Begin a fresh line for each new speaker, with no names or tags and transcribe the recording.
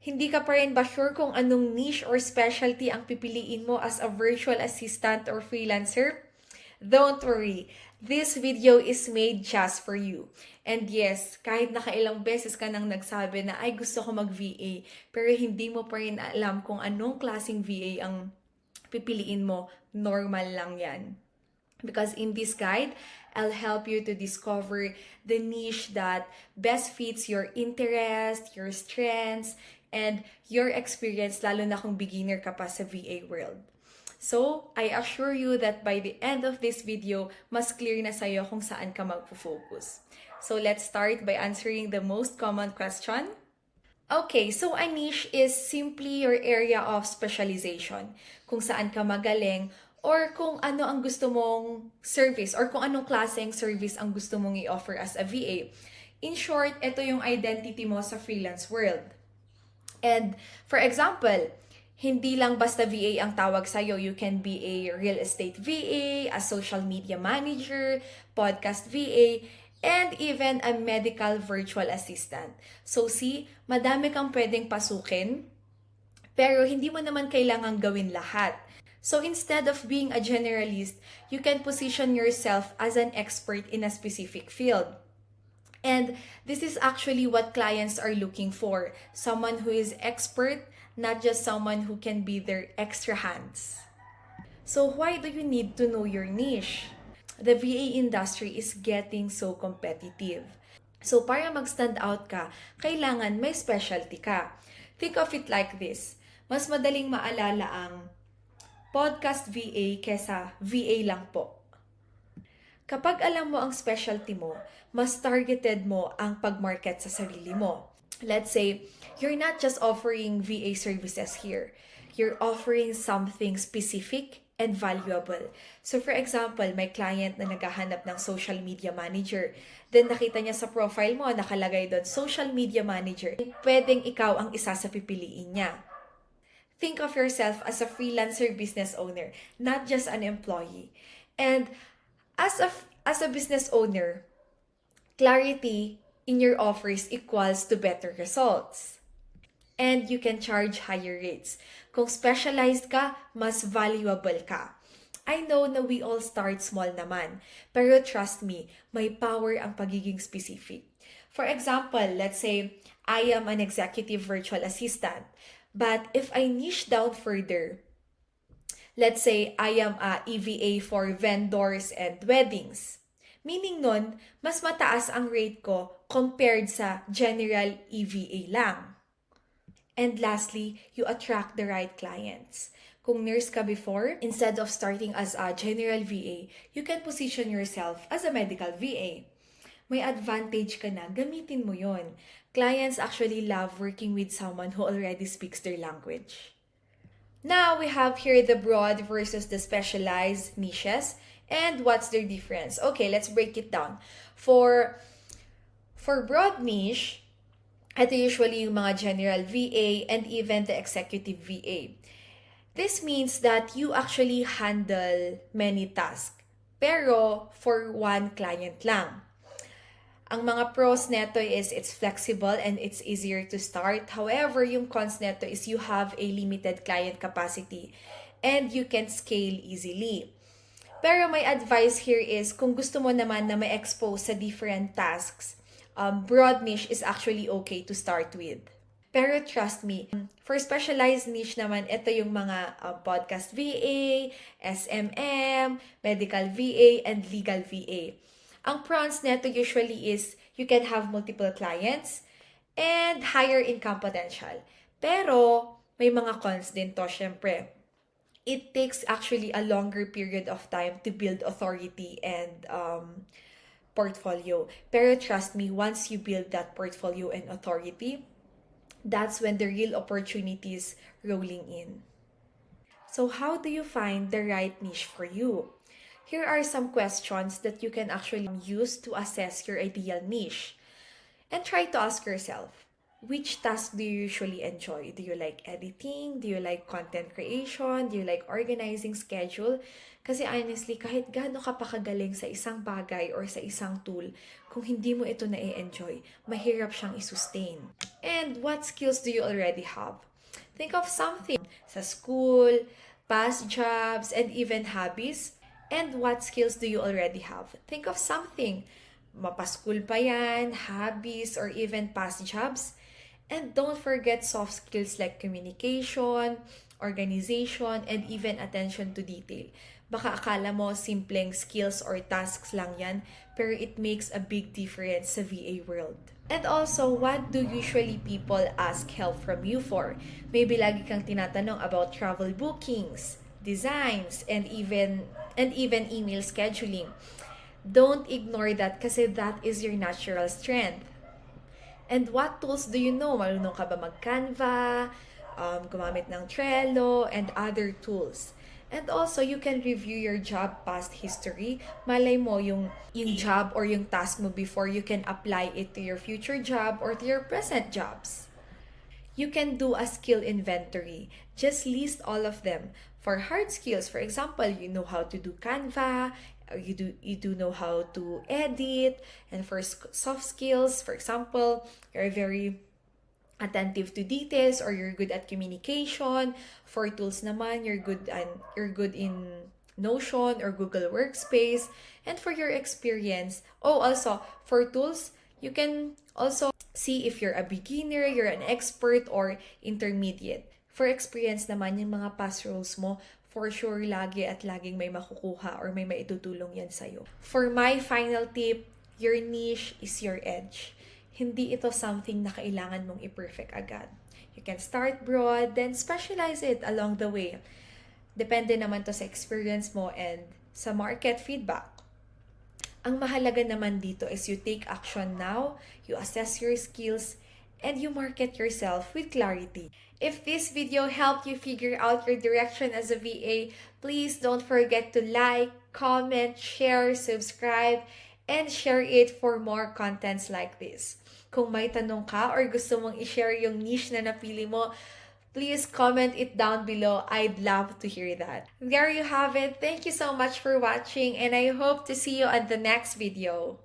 Hindi ka pa rin ba sure kung anong niche or specialty ang pipiliin mo as a virtual assistant or freelancer? Don't worry, this video is made just for you. And yes, kahit nakailang beses ka nang nagsabi na ay gusto ko mag-VA, pero hindi mo pa rin alam kung anong klaseng VA ang pipiliin mo, normal lang yan. Because in this guide, I'll help you to discover the niche that best fits your interest, your strengths, and your experience, lalo na kung beginner ka pa sa VA world. So, I assure you that by the end of this video, mas clear na sa'yo kung saan ka magpo-focus. So, let's start by answering the most common question. Okay, so a niche is simply your area of specialization. Kung saan ka magaling or kung ano ang gusto mong service or kung anong klaseng service ang gusto mong i-offer as a VA. In short, ito yung identity mo sa freelance world. And for example, hindi lang basta VA ang tawag sa'yo. You can be a real estate VA, a social media manager, podcast VA, and even a medical virtual assistant. So see, madami kang pwedeng pasukin, pero hindi mo naman kailangang gawin lahat. So instead of being a generalist, you can position yourself as an expert in a specific field. And this is actually what clients are looking for. Someone who is expert, not just someone who can be their extra hands. So why do you need to know your niche? The VA industry is getting so competitive. So para mag-stand out ka, kailangan may specialty ka. Think of it like this. Mas madaling maalala ang podcast VA kesa VA lang po. Kapag alam mo ang specialty mo, mas targeted mo ang pag-market sa sarili mo. Let's say, you're not just offering VA services here. You're offering something specific and valuable. So for example, may client na naghahanap ng social media manager. Then nakita niya sa profile mo, nakalagay doon, social media manager. Pwedeng ikaw ang isa sa pipiliin niya. Think of yourself as a freelancer business owner, not just an employee. And as a business owner, clarity in your offers equals to better results. And you can charge higher rates. Kung specialized ka, mas valuable ka. I know na we all start small naman, pero trust me, may power ang pagiging specific. For example, let's say, I am an executive virtual assistant, but if I niche down further, let's say, I am a EVA for vendors and weddings. Meaning nun, mas mataas ang rate ko compared sa general EVA lang. And lastly, you attract the right clients. Kung nurse ka before, instead of starting as a general VA, you can position yourself as a medical VA. May advantage ka na, gamitin mo yon. Clients actually love working with someone who already speaks their language. Now, we have here the broad versus the specialized niches. And what's their difference? Okay, let's break it down. For broad niche, ito usually yung mga general VA and even the executive VA. This means that you actually handle many tasks, pero for one client lang. Ang mga pros neto is it's flexible and it's easier to start. However, yung cons neto is you have a limited client capacity and you can scale easily. Pero my advice here is kung gusto mo naman na ma-expose sa different tasks, broad niche is actually okay to start with. Pero trust me, for specialized niche naman, ito yung mga podcast VA, SMM, medical VA, and legal VA. Ang pros neto usually is you can have multiple clients and higher income potential. Pero may mga cons din to, syempre. It takes actually a longer period of time to build authority and portfolio. Pero trust me, once you build that portfolio and authority, that's when the real opportunities rolling in. So how do you find the right niche for you? Here are some questions that you can actually use to assess your ideal niche. And try to ask yourself, which task do you usually enjoy? Do you like editing? Do you like content creation? Do you like organizing schedule? Kasi honestly, kahit gaano ka pa kagaling sa isang bagay or sa isang tool, Kung hindi mo ito na-enjoy, mahirap siyang i-sustain. And what skills do you already have? Think of something sa school, past jobs, and even hobbies. And what skills do you already have? Think of something. Mapa-school pa yan, hobbies, or even past jobs. And don't forget soft skills like communication, organization, and even attention to detail. Baka akala mo simpleng skills or tasks lang yan, pero it makes a big difference sa VA world. And also, what do usually people ask help from you for? Maybe lagi kang tinatanong about travel bookings, designs, and even email scheduling. Don't ignore that kasi that is your natural strength. And what tools do you know? Marunong ka ba mag-Canva, gumamit ng Trello, and other tools? And also, you can review your job past history. Malay mo yung job or yung task mo before, you can apply it to your future job or to your present jobs. You can do a skill inventory. Just list all of them. For hard skills, for example, you know how to do Canva, or you do know how to edit. And for soft skills, for example, you're very attentive to details or you're good at communication. For tools naman, you're good in Notion or Google Workspace. And for your experience, also for tools, you can also see if you're a beginner, you're an expert, or intermediate. For experience naman, yung mga past roles mo, for sure laging may makukuha or may maitutulong yan sa'yo. For my final tip, your niche is your edge. Hindi ito something na kailangan mong i-perfect agad. You can start broad, then specialize it along the way. Depende naman to sa experience mo and sa market feedback. Ang mahalaga naman dito is you take action now, you assess your skills, and you market yourself with clarity. If this video helped you figure out your direction as a VA, please don't forget to like, comment, share, subscribe, and share it for more contents like this. Kung may tanong ka or gusto mong i-share yung niche na napili mo, please comment it down below. I'd love to hear that. There you have it. Thank you so much for watching and I hope to see you on the next video.